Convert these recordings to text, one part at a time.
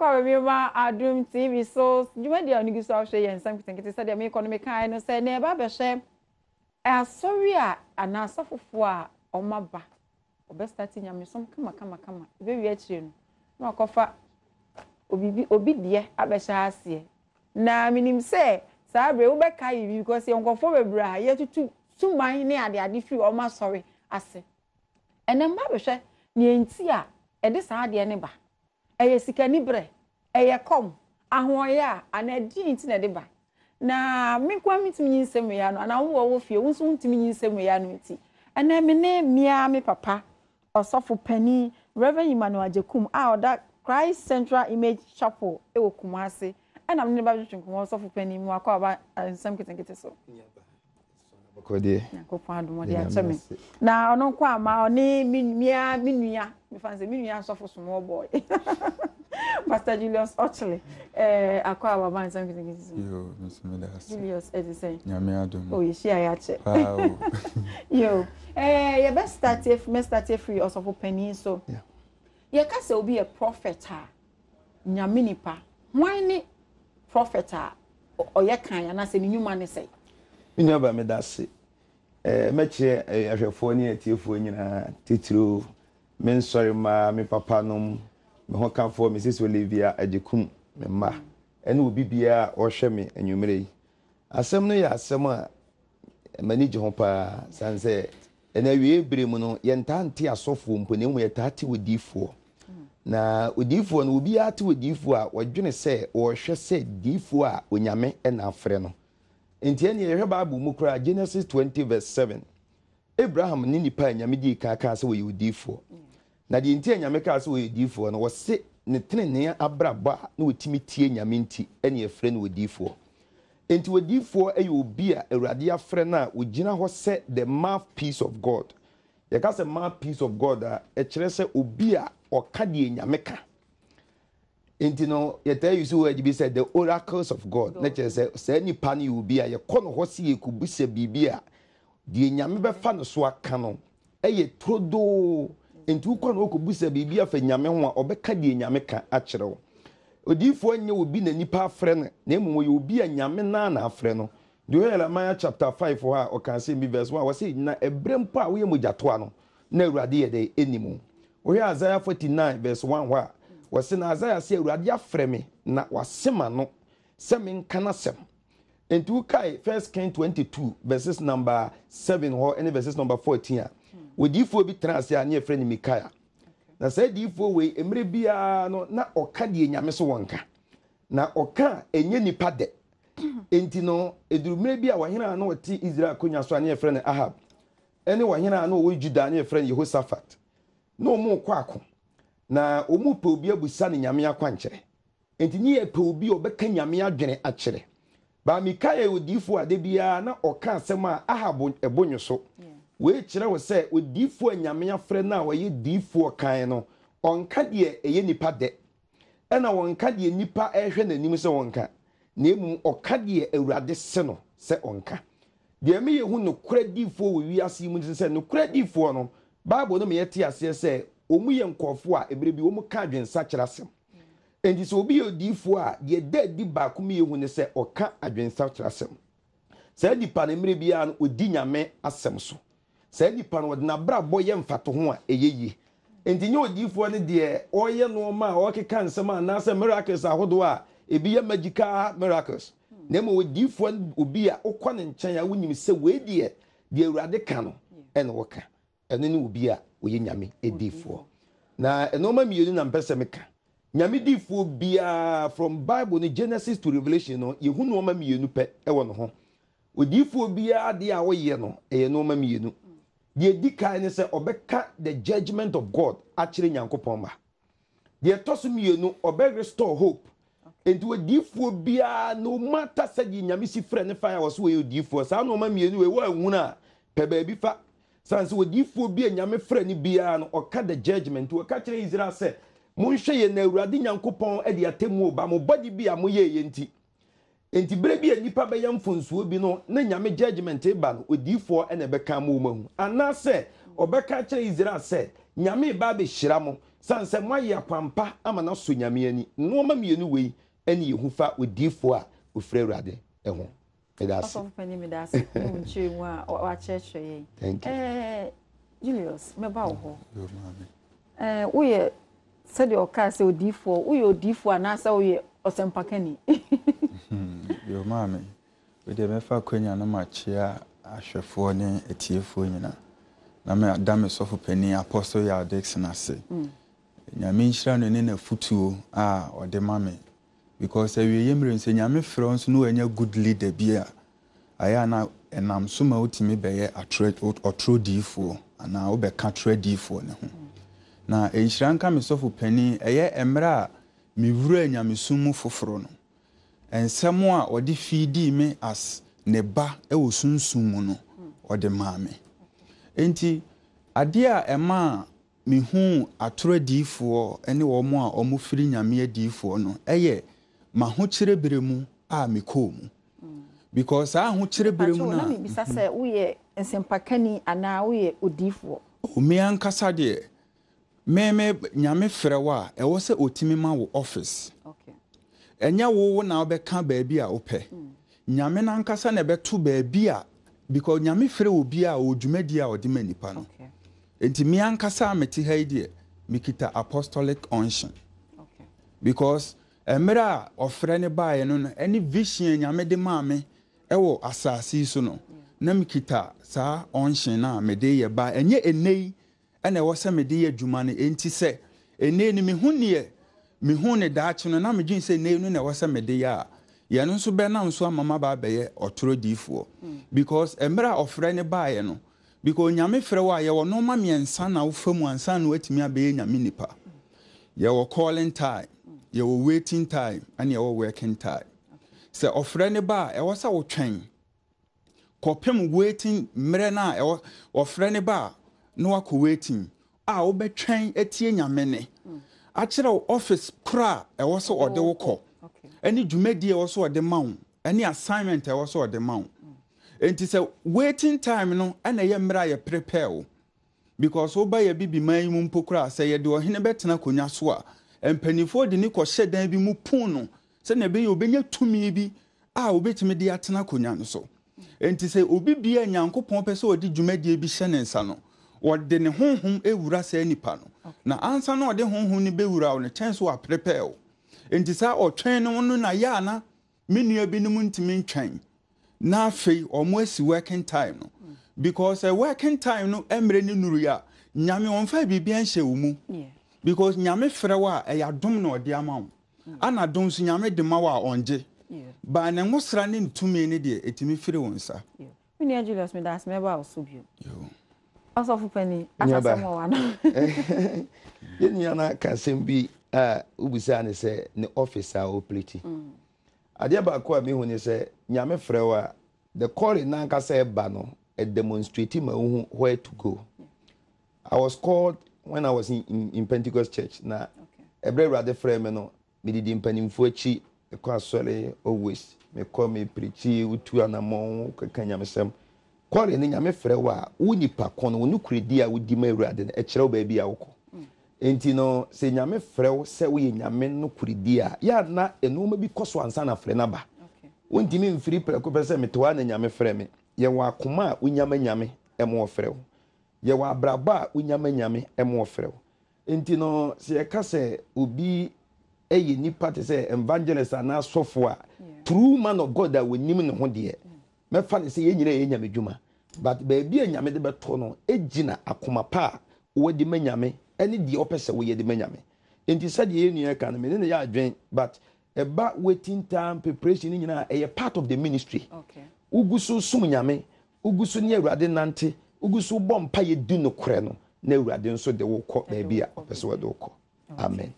akwa me ma Adom TV so juma dia oni giso ahwe ye nsam nketenkete said me economic kai no say na eba be hwe sorry a ana asafofo a omaba obe start nyame som kama be wi akire no na akofa obi die abehya ase na minim say sabre wo be kai bi because ye nkofo bebra ye tutu tuman ne ade free o ma sorry ase enemba be hwe ne enti a ede sa ade ne ba eye sikani bre eye kom ahoya anadi nti na de ba na me kwa mitimi nsem ya no ana wo fie wo nso ntimi nsem ya no nti ana me ne mia me papa osofo pani Reverend Emmanuel Ajekum a oda Christ Central Image Chapel e wo Kumase ana me ne ba twetwenko osofo pani mu akwa ba nsem nketenkete so bakode ko fa Adom de ateme na ono kwa ma oni mia minua me fanse minua osofo small boy Pastor Julius actually akwa baba nsem nketenkete so yo bismillah Julius edison nyame Adom oh yeshi ayache wow yo you best start free osofo pani so yeah ye ka se obi a prophet a nyame nipa hwan ni prophet a oye kan ya na se ni nyuma ne sei inu ba me dase meche ahwefo ni atiefo nyina titiro men sorry ma me papa nom me ho kanfo Mrs Olivia Ajekum me ma ene obi bia o hwe me anwumere yi asem no ya asem a manage ho pa sanse ene wie bremu no ye ntante asofo mpo ne mu ye tate odifo na odifo no obi ate odifo a wodwene se wo hwe se difo a onyame na afre no enti ene ye hwe Bible mu kura Genesis 20:7 Abraham ni nipa nyame di ka se wo ye odifo na di enti nyame ka se wo ye odifo no wo se ne tenene abraba na wotimi tie nyame nti ene ye frɛ no odifo enti odifo ayi obi a Awurade afrɛ na ogina ho se the mouthpiece of God ye ka se mouthpiece of God a kyerɛ se obi a ɔka de nyame ka enti no ye tell you so we be said the oracles of God na kyerɛ se nipa ne obi a ye kɔ no ho se ye kubusa bibi a de nyame bɛfa no so aka no ɛyɛ todo enti ukɔ no okubusa bibi afa nyame ho a ɔbɛka de nyame ka akyerɛ wo odifo anya obi na nipa afrɛ no na emu ye obi a nyame na afrɛ no de Jeremiah chapter 5 ha o kan say verse 1 was say na ebrempo a wo ye mojato ano na Awurade ye de enimu wo he Isaiah 49 verse 1 ha was say na Isaiah say Awurade afrɛ me na wasema no se me nkana sem enti kai 1 King 22 verses number 7 ho and verses number 14 a odifo bi trans ya na efrɛ ni Mikaia na say difo we emre bia no na oka de nyame so wonka na oka enye nipa de enti no edurumre bia wahena na wote Israel konya so na efrɛ ne Ahab ene wahena na wo Juda na efrɛ ne Jehoshaphat na omu kwako na omu pe obi abusa ne nyame akwankyere enti ni e pe obi obeka nyame adwene akyere ba Mikaia odifo ade bia na oka asɛm a Ahab ebonyo so we kyerɛ wo sɛ odifo nyame afrɛ na wo ye difo kan no onka de eye nipa de ɛna wonka de nipa ehwɛ nanim sɛ wonka na emu oka de Awurade se no sɛ onka de me ye hu no kura difo wo wiase mu sɛ no kura difo no Bible no me yete ase sɛ omu ye nkofo a ebere bi omu ka adwensa kyerɛ asɛm enti sɛ obi ye difo a de da di ba ko me ye hu ne sɛ oka adwensa kyerɛ asɛm sɛ nipa ne mere bia no odi nyame asɛm so sɛ nipa no de na brabɔ ye mfato ho a eyeye enti nye odifo ne de oyɛ no ma o keka nsɛm a na sɛ miracles ahodo a ebi ye magical miracles na mo odifo obi a okɔ ne nkyɛn a wonim sɛ we de Awurade ka no ɛna woka ɛno ne obi a oye nyame edifo na enoma mienu na mpɛsɛ meka nyame difo bia from Bible no Genesis to Revelation no yehu no ma mienu pɛ ɛwɔ no ho odifo bia de a woyɛ no ɛyɛ no ma mienu de dika ne sɛ obɛka the judgment of God akyere nyankopɔn ma de toso mienu obɛ restore hope enti odifo bia no matter sɛ de nyame si frɛ ne fa ya wɔ so yɛ odifo saa no ma mienu we wa huna pɛ ba bi fa sanse odifo bia nyame frɛ ne bia no ɔka the judgment ɔka kyerɛ Israel sɛ monhwɛ ye na Awurade nyankopɔn de atemu oba mo body bia mo ye yenti enti bere bia nipa bɛyɛ mfonsuo bi no na nyame judgment ba no odifo ene bɛka mo mahu ana sɛ ɔbɛka kyerɛ Israel sɛ nyame ba be hyira mo sanse moaye akwampa ama na so nyame ani no ma mienu wei ani yehu fa odifo a ofre awurade eho medase Company medase unchi wa wa church ye Julius meba wo wo ye said your car say odifo wo ye odifo anasa wo ye osempakani yo mama we dey mefa kwanya na machia ahwefo ne etiefo nyina na me adame sofo pani apostle Adom na se nyame nhyira no ne na futuo a ode mame because we yemre nse nyame frɛ nso no anya good leader bia aya na enam so ma otimi beye atrodifo ana wo be ka trodifo ne ho na enhyira nka me sofo pani eye emra me wura nyame sumu foforo no ensem a ode fidi me as ne ba e wo sunsun mu no ode mame enti ade a ema me hu atrodifo ene wo mo a omo firi nyame adifo no eye ma ho kire beremu a me ko mu because a ho kire beremu na me bisa se wo ye nsempakani ana wo ye odifo o me ankasa de me nyame frɛ wa e wo se otimi ma wo office okay enya wo na obeka baabi a opɛ nyame na ankasa na beto baabi a because nyame frɛ obi a odwumadi a ode manipa no okay enti me ankasa meti ha ide mikita apostolic unction okay because emra ofrɛ ne baaye no any vision nyame de maame ewo asase so no na mikita saa unction na me de ye ba enye enei ene wo se me de ye adwuma ne enti se enei ni me hu ne daache no na me dwen se enei no na wo se me de ya ye no so be na so amama ba be ye otorodifo because emra ofrɛ ne baaye no because nyame frɛ wa ye wo no ma miensa na wo famu ansa na watimi abe nyame nipa ye wo calling time ye wo waiting time and ye wo working time se ofrɛ ne ba e wo sa wo twɛn kopem waiting mre na e wo ofrɛ ne ba no wako waiting a wo betwɛn etie nyame ne a kyerɛ office kra e wo so ode wo kɔ any dwumadi e wo so ode mawo any assignment e wo so ode mawo enti se waiting time no na ye mra ye prepare wo because wo ba ye bibi man mu mpokra se ye de ohene betena konya so a empanifo de ni kɔ hyedan bi mu pon no se na be ye obenya tumi bi a obetimi de atena konya no so enti se obi bia nyankopɔn pɛ se odi dwumadi bi hye ne nsa no wode ne honhom ewura sa nipa no na ansa na ode honhom ne bewura wo ne chance wa prepare wo enti sa otwen no na ya na menua bi no ntimi ntwen na afei omo asi working time no because a working time no emre ni nuru ya nyame onfa bibia nhye wo mu because nyame frɛ wa e ya dom na ode ama wo ana dom so nyame de ma wa onje ba na ngosra ne ntumi ne de etimi firi won sa menua Julius me das me ba osobio also for penny asasamo wa no yenya na kasem bi a ubisa ne se ne officer o pleti ade ba ko a me hu ne se nyame frɛ wa the calling na kasa e ba no a demonstrating ma hu where to go. I was called when I was in Pentecost church na every rather frame no me did impanimfo achi e kwa sole always me call me preach utu anamon kanya mesem calling ni nyame frɛ wa unipa kono wonu kredi a wudi ma awurade e kyerɛw ba bia wokɔ enti no se nyame frɛ wo se wo nyame no kredi a ya na enoma bi kɔso ansa na frɛ na ba wontimi mfiri prɛko pɛ sɛ metewa na nyame frɛ me ye wa akoma a unyama nyame emo frɛ wo ye wa abraba a unyama nyame emo frɛ wo enti no se ye ka sɛ obi eye nipa te sɛ evangelist ana sofo a true man of God that we nim ne ho de me fa ne sɛ ye nyina ye nyame dwuma but ba bia nyame de beto no egina akoma pa wo de manyame ene de opese wo ye de manyame enti sɛ de ye nua ka no me ne ya adwen but eba waiting time preparation nyina a part of the ministry okay ugusu sum nyame ugusu ne awurade nante ugusu bompa ye du no korɛ no na awurade nso de wo kɔ ba bia opese wo de wo kɔ amen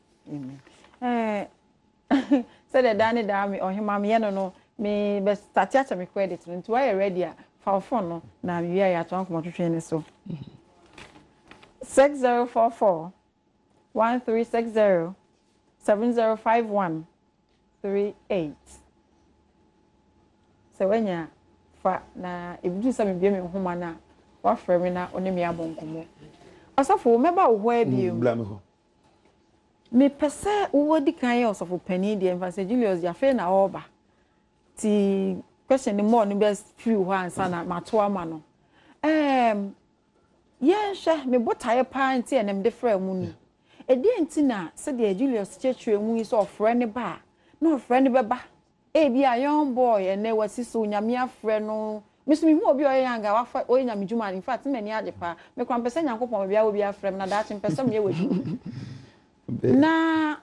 so the dani da me ohima me no me be start at me credit no nti why ready a fa phone no na me ya ya to anko twetwe ne so 6044 1360 7051 38 so wenya fa na ebidu sa me bia me homa na wa frɛ me na one me abonkomo asafo meba wo ho abiem bla me ho me pese wo di kan ye osofo pani de emphasize Julius ya fe na oba ti question the more no best few answer na mato ama no ye hwe me botaye pa nti enem de fra mu ni edi nti na se de Julius chechwe mu yi so ofre ne ba no ofre ne beba e bi a young boy ene wasi so nyame afre no misumi hu obi oyanga wafa oyanyame juma in fact me ni ajepa me kwa mpese nyankopon bia obi afre na da chi mpese me ye wajuma na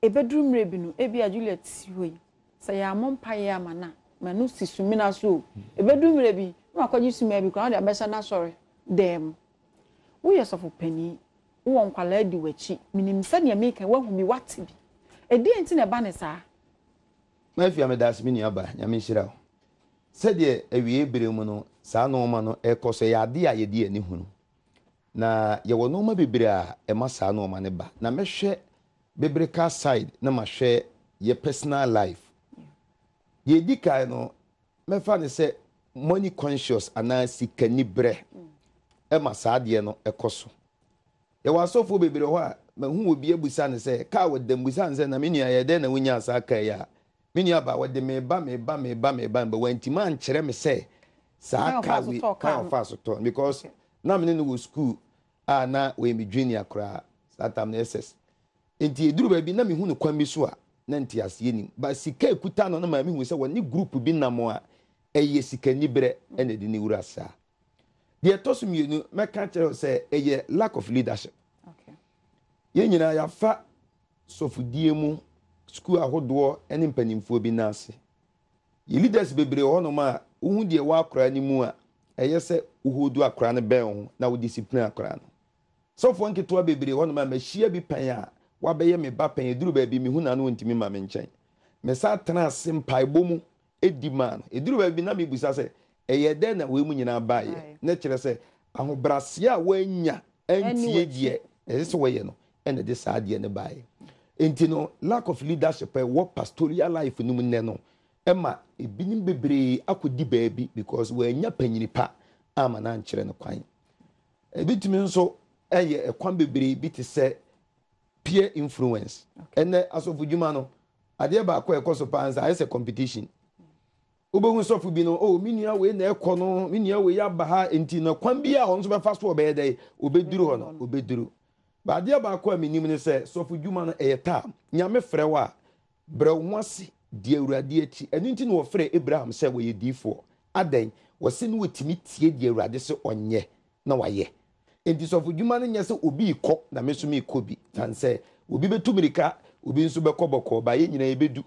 ebedrum rebi no e bi a Julius siwe say ya mompa ye amana manu sisumi na so ebedrum rebi no akwaji sumi bi kwa de abesa na sorry dem wo yesofo pani wo nkwala di wachi minim se ne make wa hu mi wati bi edi enti na ba ne sa ma fi amedas mi ni aba nyame hira se de awie bere mu no sa no ma no ekoso ya de a ye di ani hu no na ye wo no ma bebere a e ma sa no ma ne ba na mehwe bebreka side na ma hwe ye personal life ye di kai no me fa ne se money conscious ana sikani bre e ma sa de no ekoso ye wa sofo bebere ho a ma hu obi abusa ne se ka wadam busa ne se na me nua ye de na wonya asa ka ya me nua ba wade me ba ba wantima ankyere me se sa ka we ka fa so to because na me no school na we me junior kra satam na ss enti eduru ba bi na me hu no kwan bi so a na nti ase ni ba sika ekuta no na ma me hu se woni group bi na mo a eye sika ni bre ena di ni wura sa de toso mienu me ka kire se eye lack of leadership. Okay. Ye nyina ya fa sofudie mu school ahodo ene mpanimfo bi na ase ye leaders bebre ho no ma uhu de wa akra ni mu a eye se uhodu akra ne ben ho na wo discipline akra no sofo nketo bebre ho no ma mahia bi pan a wa beye me ba pan eduru ba bi me hu na no ntimi ma me nchen me sa tena ase mpaebo mu edi man eduru ba bi na me busa se eye de na we mu nyina ba ye na kire se ahobrase a wanya antie die ese so we ye no ene de sa de ne ba ye enti no lack of leadership what pastoral life no ne no ema ebinim bebre akodi baabi because we anya panyini pa ama na nkyere no kwan ebitimi nso eye ekwan bebre bi te se peer influence ene asofu djuma no ade ba akọ ekoso pa ansa ese competition obogun sofu bi no oh minua we na ekọ no minua we ya ba ha enti no kwan bi a onso be fast forward be dey obeduru ho no obeduru ba dia ba ko aminim ne se sofu djuma no eyeta nyame frɛ wa bre wonse die awurade achi enu nti no wo frɛ Abraham se wo ye difo adan wo se no wetimi tie die awurade se onye na waye enti sofu djuma no nya se obi ikɔ na mesumi ikɔ bi tan se obi betumirika obi nso bekɔbɔkɔ ba ye nyina ebedu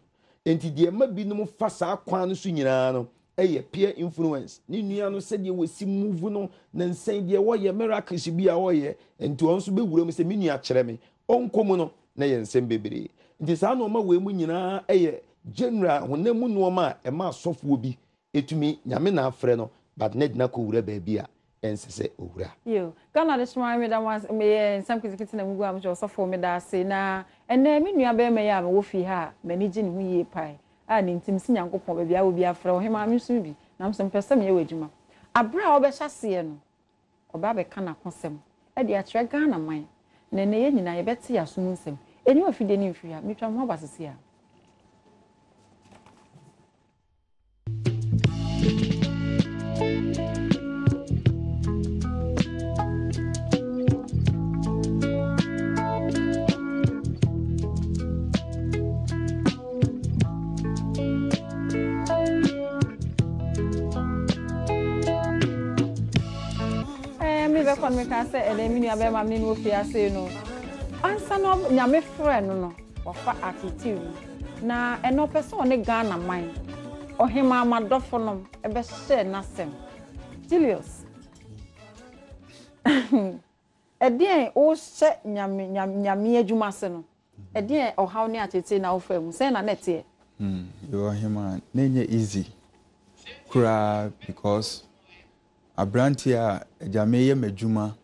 enti die ma bi no fa saa kwan no so nyina no eye peer influence ni nua no se die wasi move no na nsan die wo ye miracles bi a wo ye enti on so bewura mu se me nua kyerɛ me onkom no na ye nsem bebre enti saa no ma we mu nyina eye general honam no ma e ma asofo bi etumi nyame na afrɛ no but na dina ko wura ba bi a ensese owura yo Ghana de smile me that was me Nsem nketenkete na mugu am jo sofo me da se na ene me nua be me ya me wo fi ha me ni gi ne hu yie pai a ni ntim si nyankopon ba bia wo bia frɛ wo hema me so bi na mso mpɛsɛ me ye wadwuma abra wo be hyase no oba be kana konsem e de akyerɛ Ghana man na ne ye nyina ye bɛte yasom nsɛm eni wa fide ni mfi ha metwa mo basese a kon me ka se ele mi nua be mam ni no fi ase no ansa no nyame frɛ no no ofa attitude na eno person ne Ghana man ohema amadofo no e be share nasem Julius edien o hye nyame adwuma se no edien ohaw ne atete na ofa mu se na nete you ohema na nye easy kura because abrantia jameye medjuma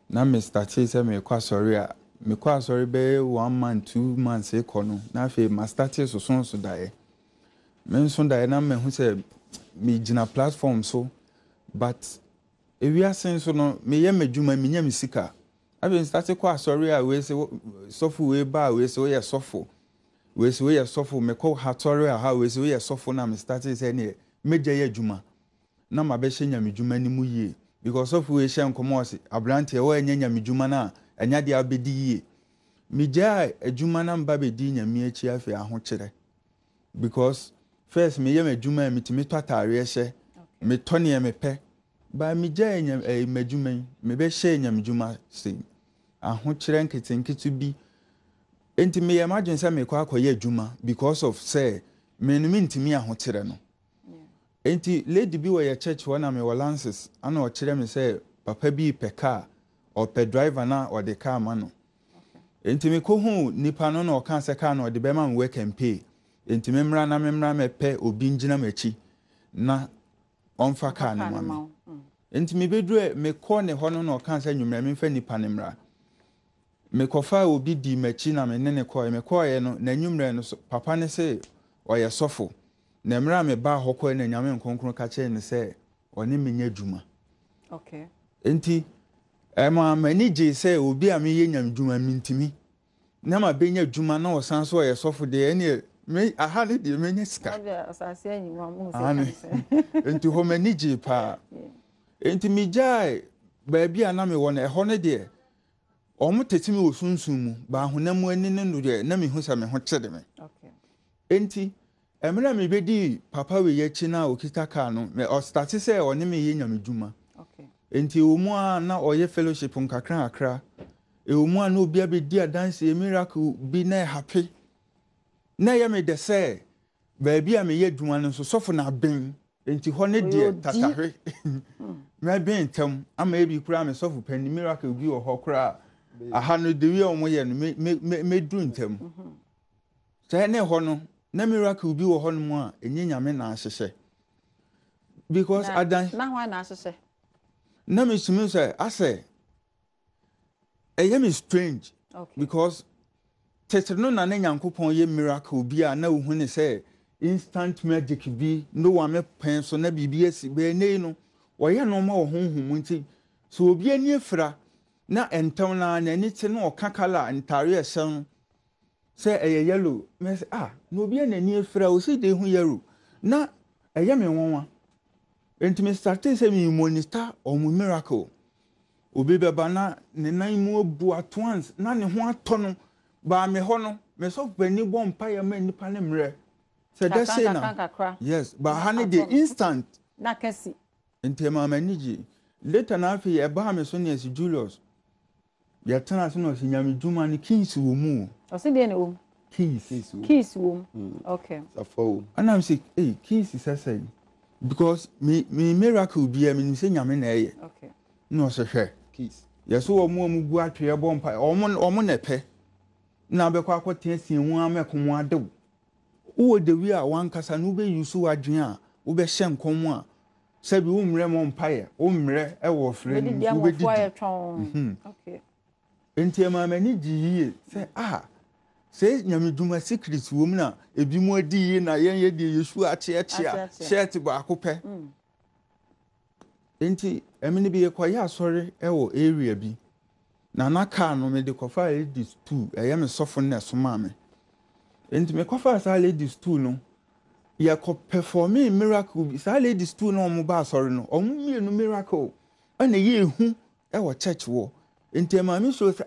na me started say me kwa sorry a me kwa sorry be 1 month 2 months e kono na fe ma started so dae me so dae na me hu say me gina platform so but ewia sen so no me ye medjuma me nya me sika I've been starting quite sorry. I will say, suffer way by, we say, we are suffer. We say, we are suffer. Me call Hatoria, how we say, we are suffer. Now, me started saying, Major Juma. Now, my best yami Juma ni muye. Because of we shall come on, Abrante, or any yami Juma na, and yadi abedi. Mijai, a Juma and baby dinya me a chia for a honchre. Because first, me yam a Juma, me to me tata, me Tony and me pe. By me jay a mejume, me be share yam Juma say. A honchre nketenkete be. Enti me imagine say me kwa ye Juma because of say, me no mean to me a honchre no. Enti lady bi were your church one am your lances, and or chere me say, papa bi pe car or pe driver na or the car man. Enti me ko hu nipa no na o kan se car no de be man work and pay. Enti memra me pe obi ngina machi na onfa car no man. Enti me bedru me ko ne ho no na o kan se nwumra me fa nipa ne mra. Me kofa obi di machi na me ne ko ye no na nwumra no so papa ne se o ye sofo. Na mra me ba hokọ na nyame nkonkron ka che ne se oni menya dwuma. Okay. Enti ma mani je se obi a me ye nyam dwuma mintimi. Na ma benya dwuma na osan so ye sofo de ene me aha ne de menya sika. Asase anyi wa mu se. Enti ho mani je pa. Enti mi jai ba bia na me wona ho ne de omo tetimi osunsun mu ba honam ani ne no de na me hu sa me ho chede me. Okay. Enti emra me bedi papa we yechi na okita ka no me o start say oni me ye nyam dwuma. Okay. Enti omu a na oye fellowship nkakra akra. Omu a na obi abedi dance a miracle bi na happy. Na ye me de say ba bia me ye dwuma no so sofo na ben. Enti ho ne de tatahwe. Me ben tam ama e bi kura me sofo pen miracle bi o ho kura. Aha no de wi omo ye no me dru ntam. Say ne ho no na miracle bi wo ho no mu a enye nyame na ahyehye because adan na ho na ahyehye na me sumi say ase me strange. Okay. Because tetre no na nyankopon ye miracle bi a na wo ne say instant magic bi no wa me pen so na bibi asi be nei no wo ye no ma wo honhom nti so obi ani afra na entam na ni te no okakala ntare ehye say a yellow me say no be na ni afra o si de hu yellow na eye me wonwa enti me start say me monitor o mu miracle obi be ba na ne nan mu obu at once na ne ho ato no ba me ho no me so bani bo mpa ya ma nipa ne mre say that say na yes ba ha ne the instant na kasi enti ma maniji later na afi e ba me so ne as Julius ya tana so no nyame dwuma ne kings wo mu o se de na wo keys wo okay safo and I'm say keys is say because me miracle bi me say nyame na eye okay no so hwe keys yes wo mu gu atwe bo mpa omo na pe na be kwa akote asie hu amekomo adew wo de wi a wan kasa no be yusu adwen a wo be hye nkomo a sabi wo mre mo mpa ye wo mre e wo fre ni wo be di okay enti ma mani ji say say nyame dwuma secret wo mu na ebi mu adi yi na yen ye de Yesu achia shirt ba akopɛ enti emini bi ekoye asɔre ɛwɔ area bi na na car no me de kofa ladies too ɛyɛ me sɔfo na soma me enti me kofa sa ladies too no ya ko performing miracle bi sa ladies too no mo ba asɔre no ɔmo mienu miracle ana ye hu ɛwɔ church wo enti ma me so say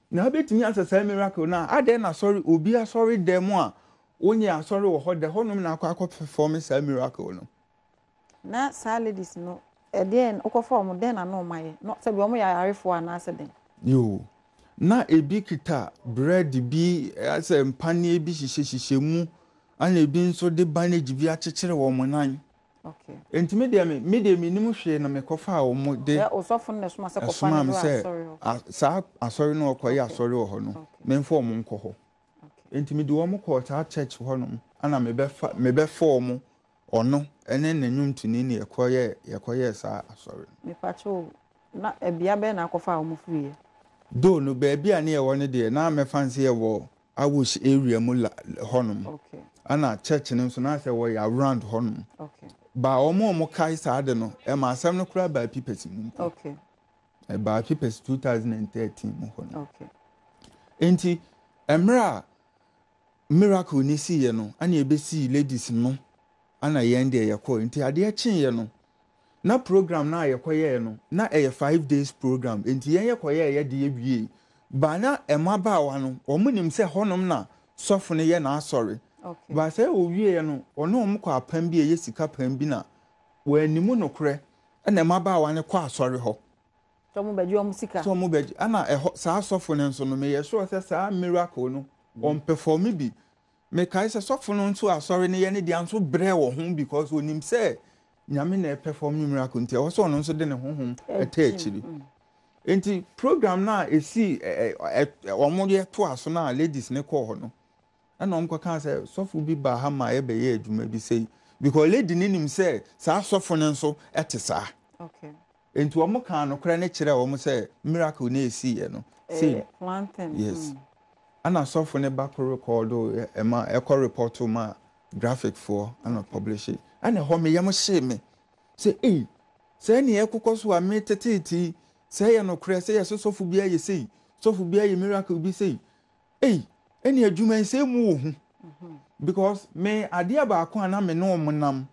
na betimi asesa miracle na ade na sorry obi asori dem a onye asori wo ho de honum na akwa performance miracle no na sa ladies no den okoform den na no maye no se bi omo ya arefo ana aseden yo na ebi kita bread bi ase mpane bi hihye mu ana ebi nso de bandage bi akekere wo mo nan okay enti me de me nim hwe na me kofa wo mo de ya osofo na soma se kofa na sorry sa asori no okoye asori wo ho no me mfo mo nko ho enti me de wo mo ko ta church ho no ana me be fo mo ono ene nanyum tuni ne yekoye sa asori me pacho na ebia be na kofa wo mo free do no be bia ne ye wo ne de na me fancy ye wo awush area mu honum okay ana church no so na say wo ya around honum okay ba omo kai sa de no e ma asem no kura ba pipeti mu okay About papers 2013 Okay. Enti emra miracle ni si ye no ana ebesi ladies no ana yen de ye call enti ade chen ye no na program na ye koye no na 5 days program enti yen ye koye ye de ewie ba na emaba wa no omunim se honom na sofo ne ye na asori Okay. ba se owie ye no ono omkọ apam bi ye sika pam bi na wa animu no kre na emaba wa ne kwa asori ho so mo beji omusika so mo beji ana saa sofo ne nso no me ye sure se saa miracle no on perform bi me kai se sofo no nso asori ne ye ne dia nso bre wo ho because onim se nyame na perform miracle nti o so no nso de ne honhom etachiri enti program na esi omo ye to aso na ladies ne call ho no ana omko kan se sofo bi ba ha ma ye be ye adwuma bi sei because lady ni nim se saa sofo ne nso etesa okay enti omo kan no kra ne kire omo se miracle na esi ye no say plantain yes ana sofo ne back record ema echo report ma graphic for ana publish it ana ho me yam hye me say say ne ekokọ so a me teteti say ye no kra say ye sofo bi aye say sofo bi aye miracle bi say eni adwuma say mu wo hu because me ade abaako ana me no omonam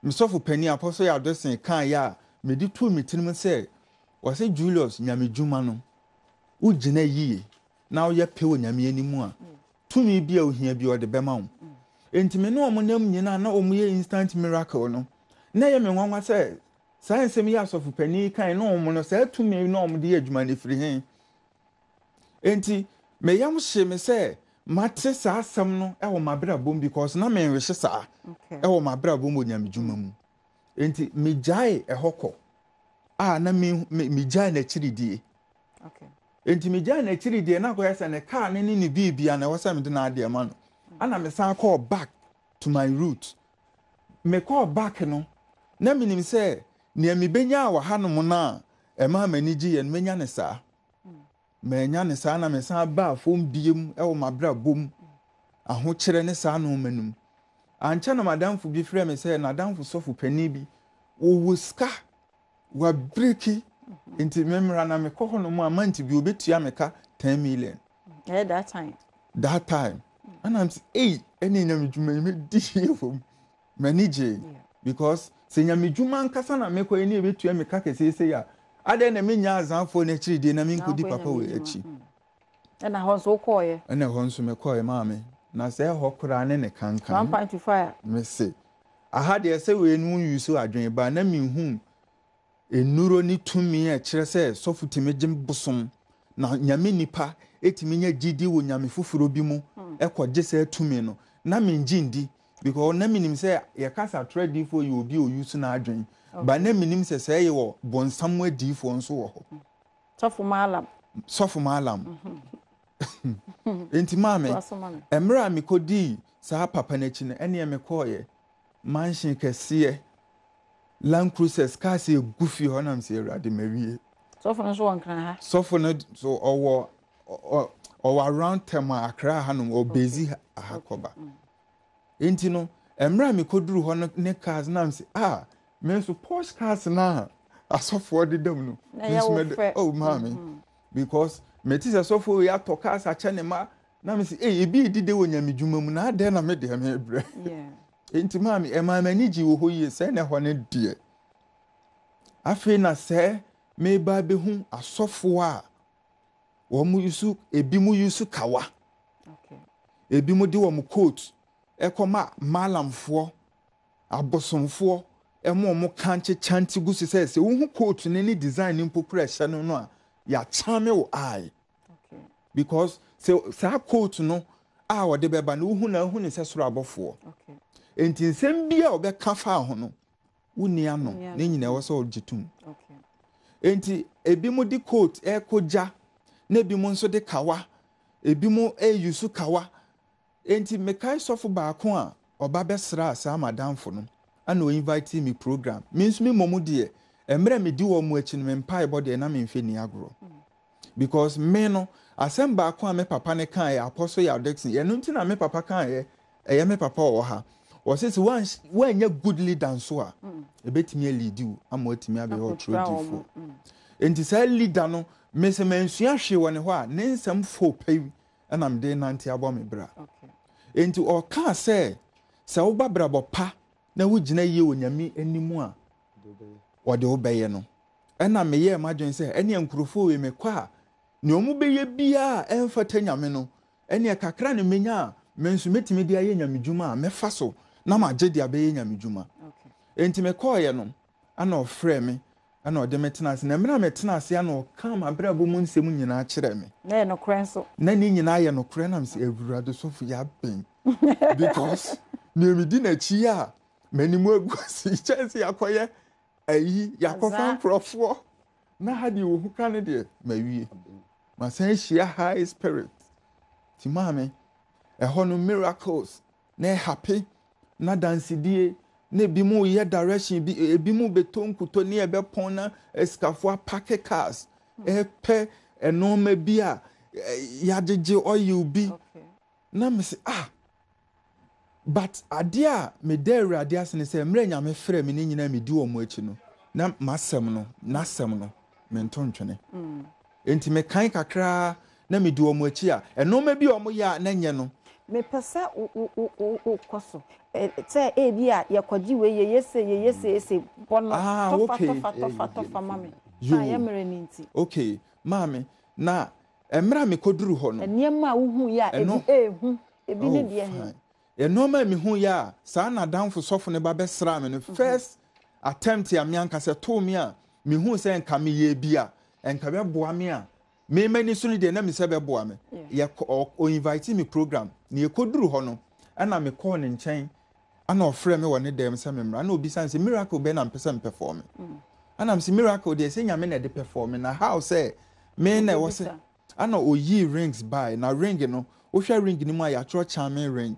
me sofo pani Apostle Adom kan ya me di to me tinim say wo say Julius nyame dwuma no wo gina yie na wo ye pewo nyame animu a tumi bia ohia bi o de bema wo enti me no omonam nyina na omo ye instant miracle no na ye me nwanwa say science me ya sofo pani kan no omo no say tumi no omo de adwuma ne firi hen enti me yam hye me say mate saa asam no e wo mabra bom because na me nhwe saa e wo mabra bom nyame dwuma mu enti me jae ehokọ na me jae na chiridie okay enti me jae na chiridie na koya se ne car ne ni bibia na wasa me de na ade ma no ana me san call back to my root me call back no na minim se ne me benya wa hanom na e ma mani gi ye menya ne saa me nya ne saa na me san ba fom biem e wo mabra bom aho kire ne saa no manum anche na madamfo bi frɛ me sɛ na damfo sɔfo pani bi wo ska wa breki nti memra na me kɔ no mu amanti bi obetua me ka 10 million that time and I'm say any nyame dwuma me di fom manage because se nyame dwuma nkasa na me kɔ eni obetua me ka kɛse ya ade na me nya azanfo na chiri de na me nkodi papa we achi na ho so kɔye na ho nso me kɔye maame na se ho kura ne kankan 1.25 me se aha de se we nu yusu adwen ba na me hu enuro ni tumi a kire se sofutimi gem bosom na nyame nipa etimi nya gidi wo nyame fufuro bi mu ekɔgye se tumi no na me ngindi because na me nim se ye kasa trade for you obi o yusu na adwen ba na me nim se se ye wo bonsam adi fo nso wo ho sofo malam enti maame emra me kodi saa papa na chi na ene me koye mansion kese Land Cruisers cars egufi ho na mse Awurade mawie sofo no so wankran ha sofo no so owo around Tema Accra ha no obezi ahakoba enti no emra me koduru ho no ne cars na mse me so Porsche cars na asofo de dam no oh mami because me ti sofo ya to cars a chane ma na mse ebi dide wo nyame dwuma mu na ade na me de me bre enti mami mani ji wo ho yi se na ho ne die afi na se me ba be hu asofo a wo mu yusu ebi mu yusu kawa ebi mu de wo mu coat ekoma malamfo abosomfo emo mo kanche chanti gusu se wo hu coat ne design mpo pressure no a ya chame wo eye because sa coat no wo de beba no hu na hu ne se soro abofo enti nsem bia obeka fa ho no wuni ano ne nyina wo so ogitum enti ebi mu di coat ekoja na ebi mu nso de kawa ebi mu yusu kawa enti mekai sofo baako a oba besra asa madamfo no ana o invite me program means me momu de emre me di wo mu achi no me mpa ibode na me mfe ni agro because me no asem baako a me papa ne kan ya Apostle Adom ye no ntina me papa kan ye me papa wo ha o se when you good leader so a ebetimi lead you am otimi abe o true diffo enti sa leader no me se mansua hwe wɔ ne hɔ a ne nsɛm fo pɛi ɛna mede nante abɔ me bra enti ɔka sɛ sɛ woba brabɔ pa na wogyina yie wɔ nyame anim a wɔde wo bɛyɛ no ɛna meyɛ madwen sɛ ɛne nkurɔfoɔ wei mekɔ a ne ɔmo bɛyɛ biaa ɛmfata nyame no ɛne kakra ne menya a me nso metimi de ayɛ nyame dwuma a mɛfa so na magye de abɛyɛ nyame dwuma enti mekɔɔyɛ no ana ɔfrɛ me ana ɔde me tena ase na mmerɛ me tena ase ana ɔka ma brɛ bɔ mu nsɛm nyinaa kyerɛ me na no korɛ nso na ne nyinaa yɛ no korɛ na msɛ awurade sɔfo yɛ abɛn because ne me di na chi a manimu aguasi kyɛnse yakɔyɛ ayi yakɔfa nkurɔfoɔ na ha de wo ka ne de mawie ma san hyia high spirit ti maame ɛhɔ no miracles na happy na dansidie na bi mu yɛ direction bi mu beto nkuto ne ɛbɛpɔn na escafo apake cars ɛpɛ ɛnɔma bi a yɛagyegye oil bi na me say but adia me there awurade ase ne sɛ mmerɛ nyame frɛ me ne nyina me di wɔ mo akyi no na masɛm no me nto ntwene enti me kan kakra na me di wɔ mo akyi a ɛnɔma bi wɔ mo yɛ a na nyɛ no me pesa o koso sɛ ebi a yɛkɔgye we yɛyɛse bono tofa mame sa yɛ mmerɛ ne nti okay maame na mmerɛ me koduru hɔ no nneɛma a wohu yɛ a ebi ne deɛ he ɛnɔma mi hu ya saa na danfo sɔfo ne ba bɛsra me no first attempt ya me anka sɛ to me a me hu sɛ nka me yɛ bi a nka bɛboa me a me mani so ne deɛ na me sɛ bɛboa me yɛ o invite me program ne yɛkɔduru hɔ no ɛna me kɔɔ ne nkyɛn ana ɔfrɛ me wɔ ne dɛm sɛ me mmra na obi san sɛ miracle bɛ na mpɛ sɛ perform ana me sɛ miracle deɛ sɛ nyame na de perform na how sɛ me na ɛwɔ sɛ ana oyi rings by na ring no wohwɛ ring ni mu a yɛatwerɛ charming ring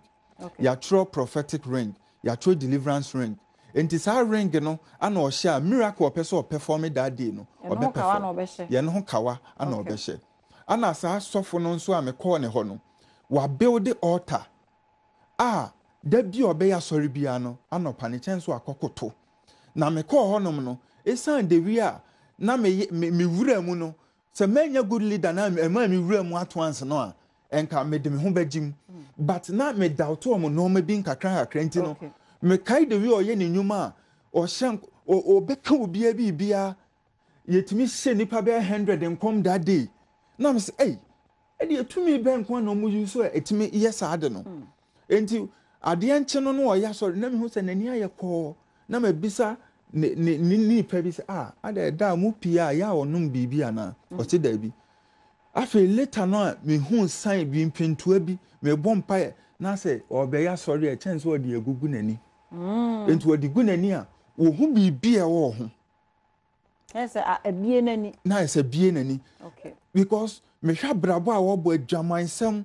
yɛatwerɛ prophetic ring yɛatwerɛ deliverance ring enti saa ring no ana ɔhyɛ a miracle ɔpɛ sɛ ɔperform that day no ɔbɛperform yɛn ho kawa ana ɔbɛhyɛ ana saa sɔfo no nso a mekɔɔ ne hɔ no wa build the altar da bi ɔbɛyɛ asɔre bia no ana ɔpa ne kyɛn so akɔkoto na mekɔɔ hɔ nom no ɛsan de wi a na me wura mu no sɛ manya good leader na ɛma me wura mu ato anse no a enka me de me ho bajim but na me doubt o mo no me bi nkakra nti no me kai de wi oyɛ ne nnwuma o hye o beka obi a bibia yetimi hye nipa be 100 nkom that day na me say e de etumi be nkom na mo yu so etimi yes ade no enti ade enche no no oyɛ sorry na me hu sɛ nani ayɛ kɔ na me bisa ni pa bi sɛ ade da mu pia ya onum bibia na o ti da bi afi later no me hu sign bi mpintua bi me bompa na say obeya sorry a chance o de agugu nani enti o de gu nani a wo hu bibi e wo ho ese abie nani na ese bie nani okay because me hwa brabo a wo bo adwamansem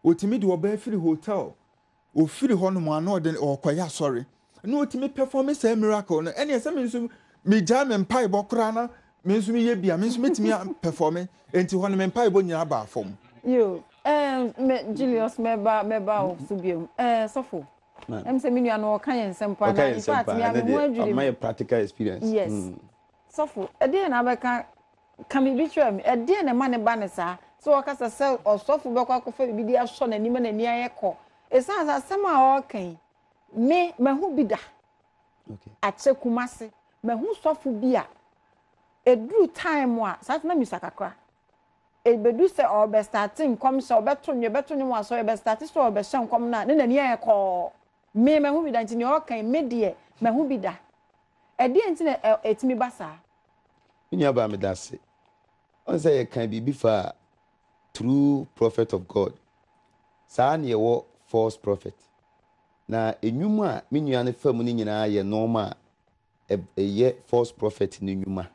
otimi de oba firi hotel o firi ho no ma na o de okoya sorry na otimi perform say miracle no ene ese me nso me ja me mpa ibokra na me nso me ye bia me nso metimi perform enti ho no me mpa ibo nyina ba afom yo Julius meba o subiem sofo se me nua no kan nsem pa na in fact me am ho adwiri my practical experience yes sofo e dey na beka kami bi twa me e dey na ma ne ba ne saa so wakasa se osofo be kwa kofa bi di aso na ni ma na ni ayekọ esan asem a o kan me mahu bi da okay ache kumase mahu sofo bi a edru time a sat na misakakra ebedu se o be starting kom se obeto nwe mu aso e be start so o be hye nkom na na ni ayekọ me mahu bi da nti ni o kan me de mahu bi da e de nti na etimi basa nya ba me da se on say kan bibi fa true prophet of God saa na ye false prophet na enwuma a me nua ne fam ni nyina ye normal ye false prophet ni nwuma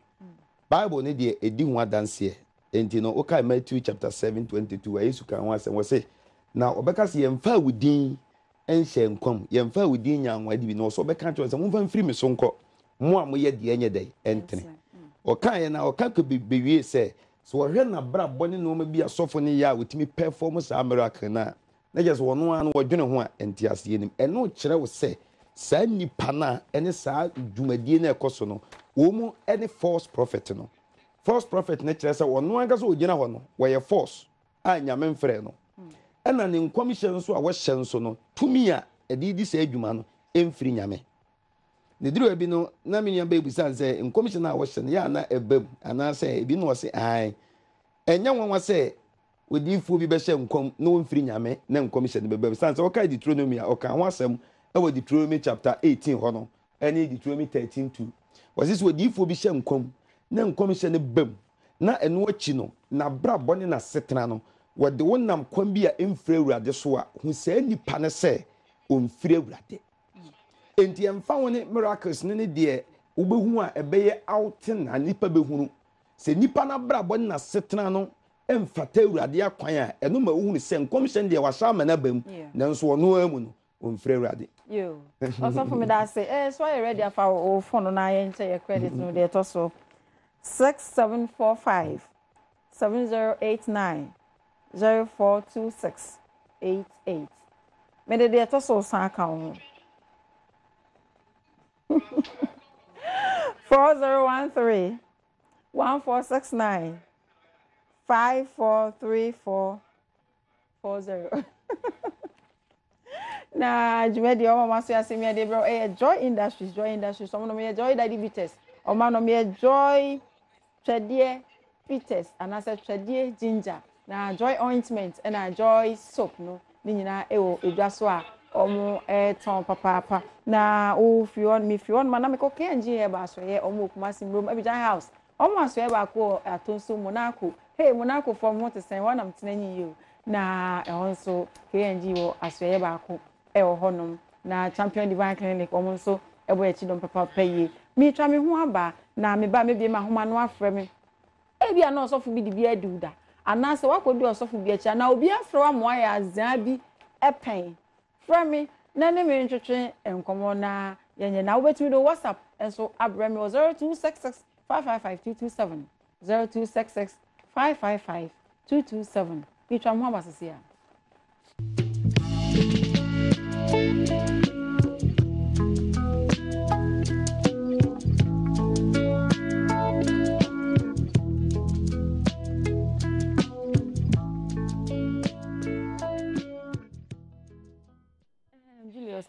Bible ne de edi ho adanse enti no okay Matthew chapter 7:22 Yesu kan ho asem wo say na obeka se yemfa wudin enhye nkom yemfa wudin nyanwade bi no so obeka cho se momfa mfiri me so nkọ mo a mo ye de enye dai entene okan ye na okan ko bewie se so wohwe na bra bone no ma bi asofo ne ya wotimi perform sa miracle na just wono an wodwene ho a enti ase nim eno kire wo se saa nipa na ene saa dwumadie na ekoso no wo mu any false prophet no false prophet ne kyerɛ sɛ ɔno ankasa ogyina hɔ no wɔyɛ false a nyame mfrɛ no ɛna ne nkɔmhyɛ nso a wɔhyɛ nso no tumi a ɛde di sɛ adwuma no ɛmfiri nyame ne duru bi no na me nua bɛbusa sɛ nkɔmhyɛ no a wɔhyɛ no yɛ ana ɛbam anaasɛ ebi no wɔse ae ɛnyɛ nwanwa sɛ odiifoɔ bi bɛhyɛ nkɔm na wɔmfiri nyame na nkɔmhyɛ no bɛbam san sɛ wɔka Deuteronomy a ɔka ho asɛm ɛwɔ Deuteronomy chapter 18 hɔ no ɛne Deuteronomy 13:2 wɔse sɛ odiifoɔ bi hyɛ nkɔm na nkɔmhyɛ no bam na ɛno akyi no n'abrabɔ ne n'asetena no wɔde wo nam kwan bi a ɛmfiri Awurade so a hu saa nipa no sɛ ɔmfiri Awurade enti ɛmfa wo ne miracles ne deɛ wobɛhu a ɛbɛyɛ out na nipa bɛhunu sɛ nipa no abrabɔ ne n'asetena no ɛmfata Awurade akwan a ɛno ma wohunu sɛ nkɔmhyɛ deɛ wahyɛ ama no bam nanso ɔno amu no ɔmfiri Awurade yo also for me that say so I ready afa o phone na yɛn kyɛ your credit no deɛ to so 6745 7089 042688 me de deɛ to so san ka ho 4013 1469 543440 na jumedi o mama so asemi ade bro Joy Industries so no me Joy diabetes o ma no me Joy twedie bitters and as twedie ginger na Joy ointment and Joy soap no ni nyina ewo edwa so a omo ton papa na o fi on ma na me ko kenji e ba so ye omo kuma simrom Abidjan house omo aso e ba ko atonso Monaco hey Monaco from what is saying one am tenanyi you na also KNG wo aso e ba ko e wo honom na Champion Divine Clinic omo nso e bo echi dom papa paye mi twa me ho aba na me ba me bi ma homa no afre me e bia na osofo bi di bi aduda anase wakodi osofo bi echi na obi afre wa mo ya azan bi epen fra me na ne me ntwetwe enkomo na yenye na wobetimi do WhatsApp enso abrɛ me 0266 555227 0266 555227 mi twa mo aba sese a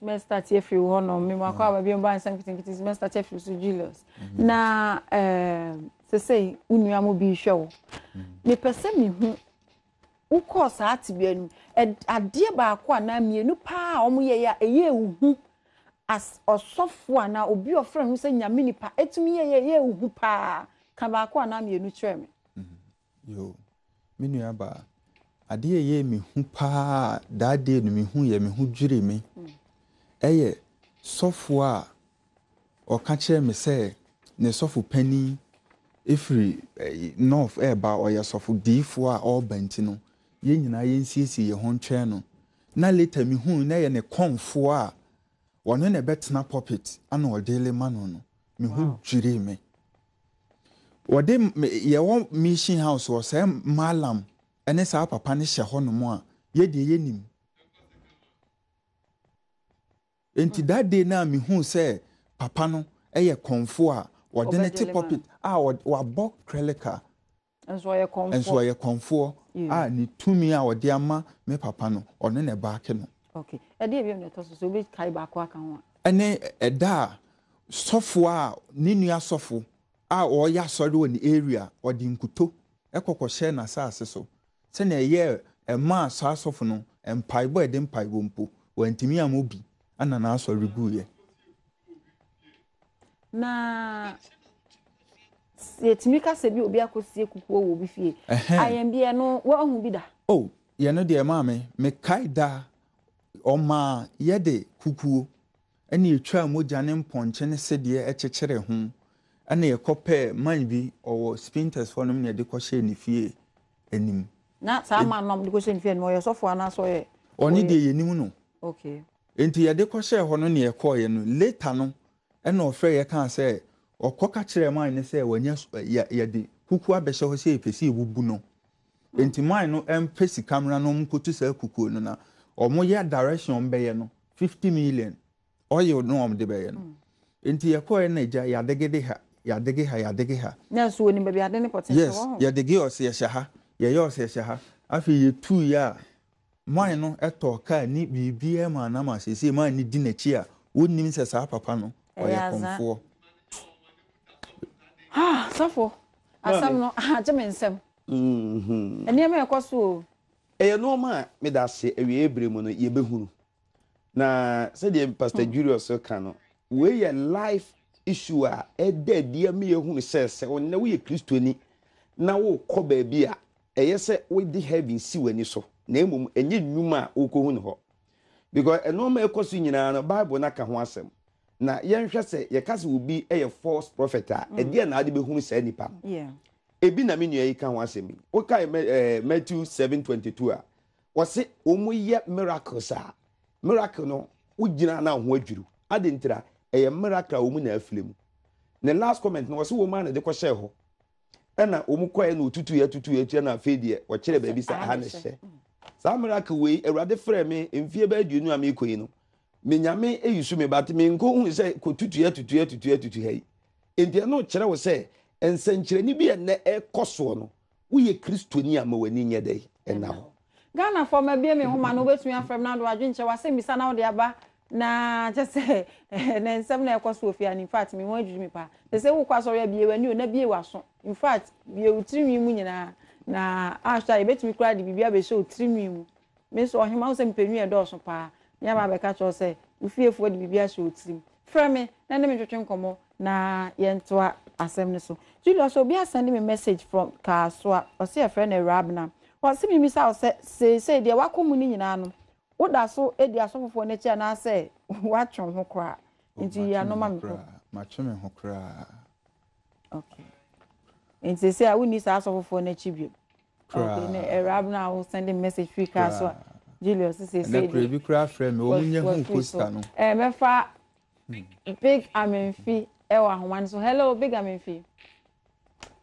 me start here free one on me makwa ba bi mba Nsem nketenkete me start here free so Julius na say unua mo bi hwe me pese me hu wo course atibia nu ade ba akwa na mienu pa omo ye ya eye uhu as osofo ana obi ofre hu se nyame nipa etumi ye uhu pa ka ba akwa na mienu kire me yo me nua ba ade ye me hu pa da de no me hu ye me hu dwire me eye sofo a o ka kire me se ne sofo pani efiri north eba o ye sofo difo a o banti no ye nyina ye nsiesie ye ho ntwe no na later me hu na ye ne konfo a wono ne betena puppet ana o dele mano no me hu dwire me wode ye wo mission house o se malam ene sa papa ne hye ho no mo a ye de ye nim enti that day na me hu say papa no eye konfo a wode ne te puppet a wa bok krelika enso ye konfo a ni tumi a wode ama me papa no one ne baake no okay e dey biem ne to so be kai ba ko aka ho ene eda sofo a ni nua sofo a o ya sori woni area odi nkuto ekokọ share na saase so se na ye ema sa sofo no empaibo ede empaibo mpo wantimi amobi ana na asori guye na yetimi ka se bi obi akosie kukuo wo bi fie ayembie no wo hu bi da oh ye no de ma me kaida o ma ye de kukuo ene etwa moja ne mponche ne se de ekekere ho ene ye kope man bi owo spinters for no me de ko hye ne fie enim na sa ma no de ko hye ne fie no ye sofo ana so ye oni de ye nim no okay enti ye de ko hye ho no ne ye ko ye no later no ene ofre ye kan say okoka kire man ne say wanya ye de kuku abehye ho say pesi ebubu no enti man no empesi camera no mkotu say kuku no na omo ye direction be ye no 50 million oye no om de be ye no enti ye ko ye na ja ya degede ha yɛadege ha na so ni baby ade ne potential yes yɛdege ɔse yɛhyɛ ha yɛyɛ ɔse yɛhyɛ ha afei yɛtu ya man no ɛtɔ kaa ni biribiara ma na ma sese man ni di n'akyi a wonnim sɛ saa papa no ɔyɛ kɔmfoɔ safo asam no agye me nsɛm ɛnneɛma ɛkɔ so o ɛyɛ nɔɔma a meda ase awie ebre mu no yɛbɛhunu na sɛdeɛ pastor Julius ka no we yɛ life issue a ɛda deɛ me yɛhunu sɛ ɔnna woyɛ kristoni na wo kɔ baabi a ɛyɛ sɛ wodi heaven si w'ani so na mmom ɛnyɛ nnwuma a wokɔhu ne hɔ because ɛnɔɔma ɛkɔ so nyinaa no bible na ka ho asɛm na yɛnhwɛ sɛ yɛka sɛ obi ɛyɛ false prophet a ɛdeɛ na ade bɛhunu saa nipa ebi na me nua yi ka ho asɛm yi wokae Matthew 7:22 a wɔse ɔmo yɛ miracles a miracle no wogyina na ho adwuru ade ntira ɛyɛ miracle a ɔmo na afile mu ne last comment no wɔse wɔmo ana de kɔhyɛ hɔ ɛna ɔmo kɔɛ no tutu na afei deɛ wɔkyerɛ baabi sa ha ne hyɛ saa miracle wei awurade frɛ me mfie ba aduonu a mekɔ yi no menyame eyisu me bat me nko hu sɛ ko tutu ha yi enti no kyerɛ wo sɛ nsɛnkyerɛni bi ɛnɛ ɛkɔ soɔ no woyɛ kristoni a ma w'ani nyɛ dɛ ɛna hɔ Ghana for me bia me homa no betumi afrem na do adwenche wase misa na wo de aba na je se na nsɛm na ɛkɔ so ofia in fact me ho adwiri me pa se wo kwa so ya bie wani o na bie waso in fact bie utirimi mu nyina na ahwa ye betumi kura de bibia be show utirimi mu me so ohima wo se mpenu e do so pa nya ba be ka cho se ufiefo de bibia show utirim frame na ne me twetwe nkomo na yentoa asɛm ne so Julius obi send me message from Kaswa o se e friend e Rabna wasi mi misa say dia wakomu ni nyina no woda so edi asofofo na chia na say watwon ho kra nti ya no ma me ko matwe me ho kra okay nti say a woni sa asofofo na chi bi okay na erab na wo send message free ka so Julius say na previ kra frame o munye ho poster no me fa big amenfi e wa homan so hello big amenfi.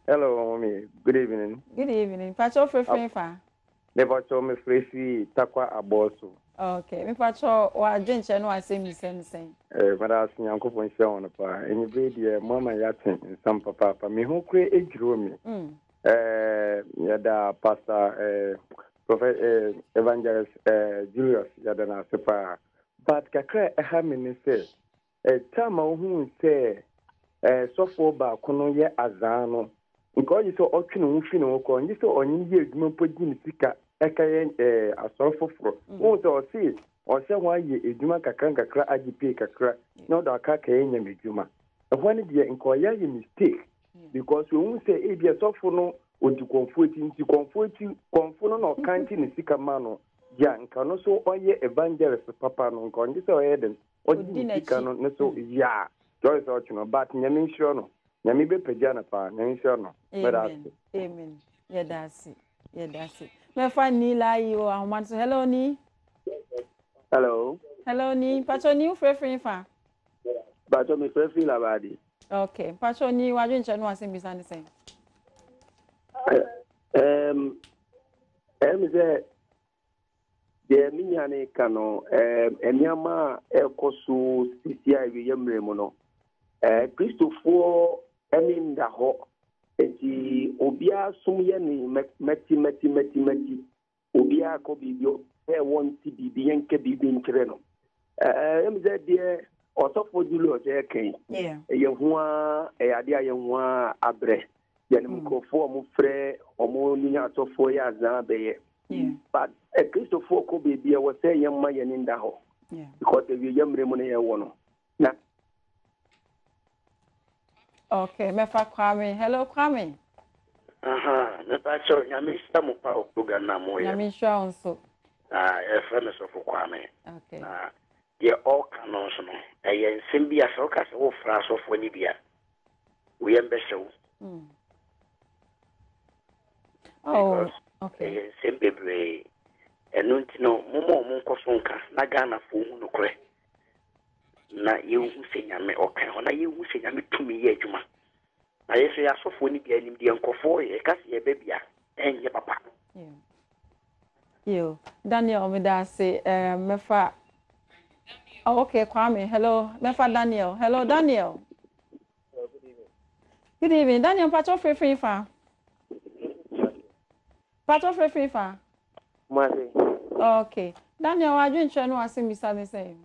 Hello, mommy. Good evening. Good evening. Pacho free fa. The pacho me free takwa aboso. Okay. Me pacho wa dwenche no asem sen. Mara asinyanko pon hye on pa. Eni be de mama yatin nsam papa. Me ho kure ejiro mi. Yada pastor prophet evangelist Julius yada na sepa. But kakra ha me ne se time hu se sofo ba kono ye azano. Because you saw Okino Fino, you saw on ye, Mopodin Sika, Eka, a sort of fro. Won't or see, or say why ye, a Juma Kakanka crack, Ajipe crack, not a Kaka in Juma. And when it ye inquire your mistake, because we won't say, if you're so for no, or to comfort you, or canting a Sika mano, Jan can also all ye evangelist Papa no condis or Eden, or didn't canon, so ya, Joyce Ochino, but Yamin Shono. Nyami be pejana pa nyami sure no. Amen. Yeah, that's it. Me fa ni la yi o ahoma so hello ni. Hello ni. Pacho ni free fa. Pacho me free la badi. Okay. Pacho ni wa dwenche no asem bisa ne sen. Ze de minyane kano eniama ekosu sisi ayi yemre mu no. Christopher Emin da ho eti obia sumye ni meti obia ko bibio wonti bibi yenke bibi nkyere no emze de osofo Julius eken ye ho a ade aye ho a abre ye ni mkofo mu frɛ omo ni atofo ya zan beye but Christopher ko bibia wo say yemma ye ni nda ho because we yemre mu ne ye wo no na. Okay, me fa Kwame. Hello, Kwame. Me fa cho nyame stamu pa program na mo ya. Nyame sure onso. E fa me so for Kwame. Okay. Ye all canon so no. E nsem bia so ka se wo fra so fo ni bia. We am be show. Oh, okay. E nsem bebre. Enu ntino mo nko so nka na Ghana fo hu no kore. Na yewu senyame okan ho na yewu senyame tumi ye adwuma na yeso ya sofo ni bia nim de nkofo ye kasi ye bebia enye papa yo Daniel me da say mefa okay Kwame hello mefa Daniel hello Daniel Good evening, Daniel. Pacho free fa. Pacho free fa. Okay, Daniel, I didn't try no asking me something saying.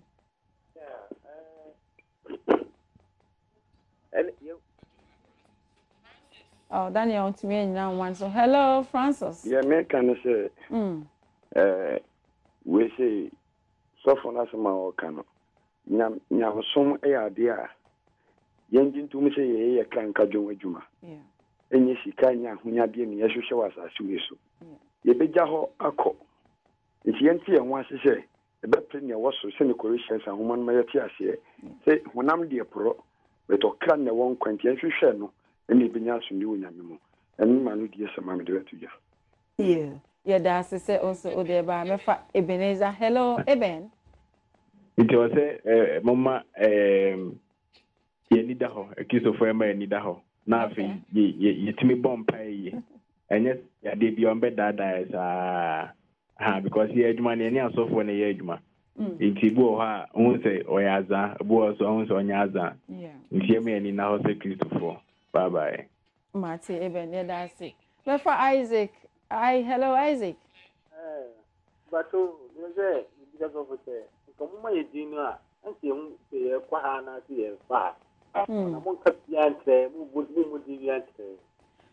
Oh, Daniel, to me now one. So, hello, Francis. Yeah, me can say. We say so for us ma kano. Nyam som e ade a. Yenjin to me say ye kan ka dwon adwuma. Yeah. Enye sika nya hunyade ne yehwehwe wasase we so. Ye beja ho akọ. Nti yenti ye ho asese e be pre ne wo so se ne corrections ahoman ma yeti ase. Se honam de pro beto kran ne won kwanti yehwehwe no ene benya so ni wonyame mu. Enu ma no die se ma me de tuja. Yeah. Yeah, that's say also Odeba Mefa Ebenezer. Hello, Eben. It was a mama ye need a ho, a kiss of fire need a ho. Nothing, ye to me bomb pay. And yes, ya did be on bed that is because he had money and so for an age ma. In Tibo, won't say Oyaza, was on Yaza. Yeah. In Tiaman in our Christopher. Bye bye. Marty Eben, yeah, that's it. Mefa Isaac. Hello, Isaac. But you say, because of it, come my dinner, and see him say, Quahana, see a far. I won't cut the answer, would the answer.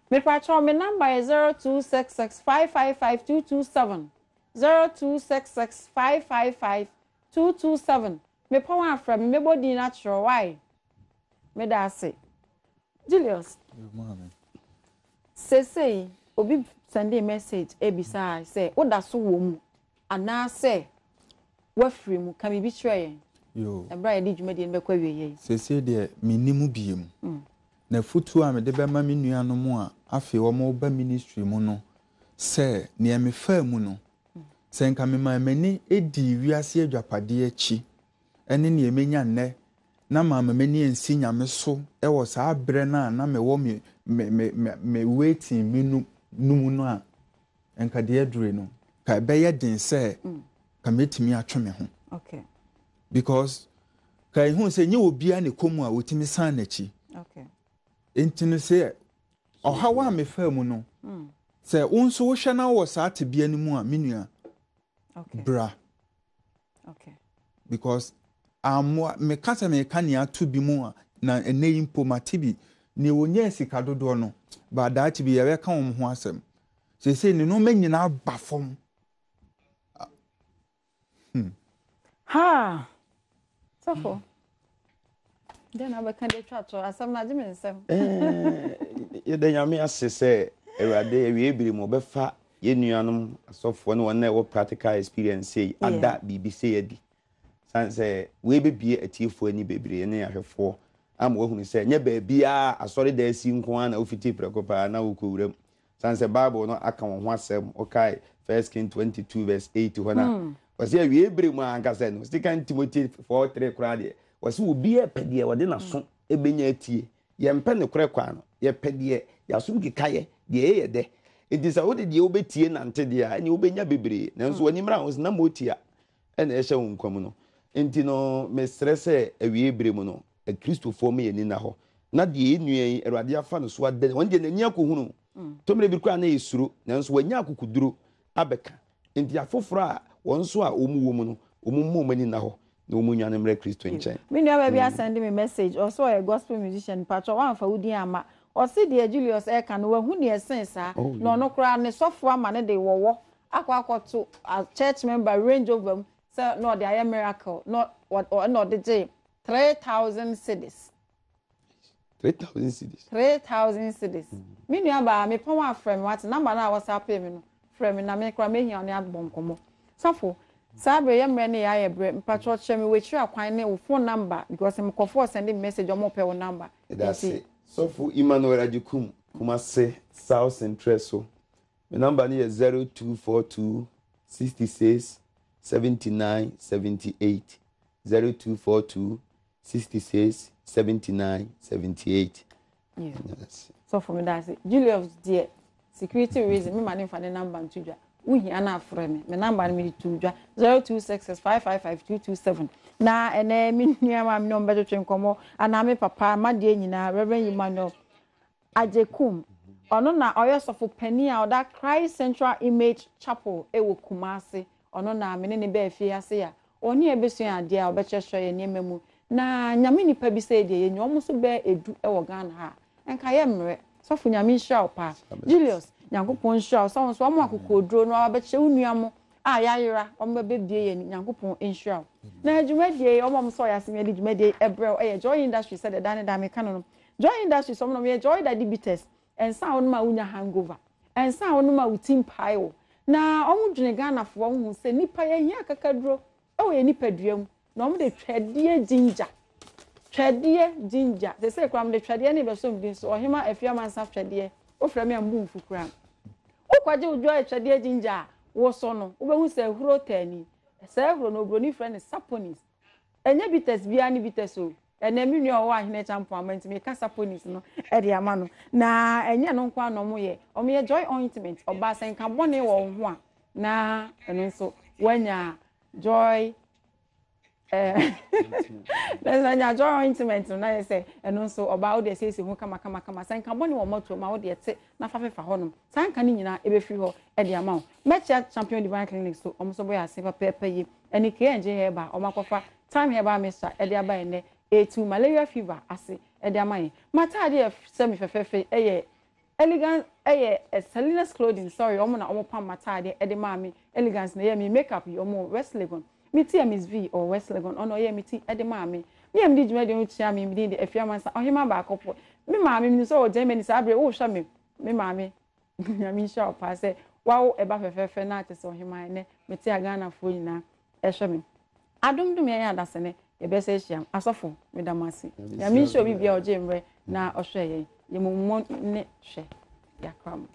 My patron, my number is 0266 555 227. 0266 555 227. Me power from me body natural. Why? Me da say. Julius. Say, Obi send a message ebisa say oda so wo mu ana say wa free mu kan bi try yo e bra ye di dwumade no bekwa wieye sese de minimu biem na futu a me de be ma me nuano mu a afi wo mo ba ministry mu no say ne me fa mu no say nka me ma mani edi wiase adwapade achi ene ne emenya nne na ma mani ensi nyame so e wo saa bre na me wo me waiting minu numu no a enka de adure no ka be ye den say ka metimi atwe me ho okay because ka hu say nye obia ne komu a wotimi san na chi okay entinu say ohawa me fa mu no say unso wo hwe na wo saa te bia ni mu a menua okay bra okay because me kasa me ka ne atu bi mu a na enei mpo matibi ne wonye sika dodo no ba da ti bi ye ka wo ho asem se ne no manyina ba fom ha sofo then abeka de twato asem na jime nsem ye de nyame asese ewade ewie biri mo befa ye nuanom asofo ne wona wo practical experience sei ada bibi sei adi sanse we bebie atiefo ani bebire ne ahwefo am wo hunu se nya ba bia asori da asi nko ana ofiti prekopa na wo kowuram sanse bible no aka wo ho asem okay 1 Kings 22 verse 8 hona wase awie bere mu anka se no 2 Timothy 4:3 kura de wase obi epede wode na so ebenya atie ye mpe ne kure kwa no ye pede ya so nkikaye de ye de edisa wode de obetie nante de a ene obenya bebere nanso wanimra wo na motia ene ehye wo nkwam no enti no me stress awie bere mu no a Christopher me yeni na ho na de enuen Awurade afa no so ade won de nani akohunu tomre bi kwa na yesuro nanso wanya akokuduro abeka enti afoforo a won so a omu wo mu no omu mani na ho na omu nwane mre Christo nchen me nua ba send me message also a gospel musician patro wan fa wudi ama o si de Julius Eka no wahu ne esensa no no kra ne sofo ama ne de wowo akwakoto a church member range over so no the miracle no what or no the 3,000 cedis 3,000 cedis 3,000 cedis me nua ba me pon afrem what number na WhatsApp me no frem na me kra me hia ne agbon komo sofo sabre ye mre ne ya ye bre patro che me wetri akwan ne wo phone number because me call send message o mo pe wo number that's it sofo Emmanuel Ajikum Kumase South Central so my number is 0242 66 79 78 0242 66 79 78 yeah so for me that's it Julius dear security reason me man fa the number ntudwa uhia na afre me number me tudwa 0266555227 na ene me nua ma me no beto twen komo ana me papa ma de nyina Reverend Emmanuel Ajekum ono na oyo sofo pani a oda Christ Central Image Chapel ewo Kumasi ono na mene ne be afie ase ya oni ebesua ade a obechehwe ye niemamu na nyame nipa bi se de ye nyomo so be edu ewo Ghana ha enka ye mre sofo nyame nhira opa Julius nyankopon nhira so so mo akokodro no abeche unuamo a yayira omo bebie ye nyankopon nhira na adwumadie omo so ya semye adwumadie ebrel e joy industry said dan da me kanu joy industry so no ye joy that diabetes ensa wonu ma unya hangover ensa wonu ma utim pile na omo dwene Ghana fo hu se nipa ye hia kakaduro o ye nipa duam na omo de twedie ginger they say kwam de twedie ne be so mbi so ohima afia mansa twedie o fra me ambu mfukura o kwaje ojo twedie ginger wo so no wo be hu se huro tani se huro no broni friend saponis enye bites bia ni bites o ena mi nua wo ahene champo amant me ka saponis no e de ama no na enye no kwa no mo ye o me joy ointment oba sen ka bone wo ho a na eno nso wanya joy let's anya joy ointment na ye say eno nso oba wo de say hu kama sen ka bone wo moto ma wo de te na fafefa honom san ka ni nyina e be free ho e de ama mecha champion divine clinic so omso boy ase papa yi eni ke enje he ba omakofa time he ba mr e de aba ene etu malaria fever ase e de ama yin mata de semi fefefe eye elegant eye Salinas clothing sorry omo na omo pam mata de e de mami elegance na ye mi makeup yi omo West Legon miti Miss V or West Legon ono ye miti e de mami mi am di dwuma de utia mi mi de afiamansa ohima ba akopo mi mami mi so o Germany sa abre wo hwa mi mami nyami sha opa se wawo e ba fefefe na ate so ohima ne miti Ghana fo nyina e hwa mi adom dum ye adase ne ye be se hia asofo medamasi nyami sha obi bia o jemre na ohwe ye ye mummo ne hwe yakram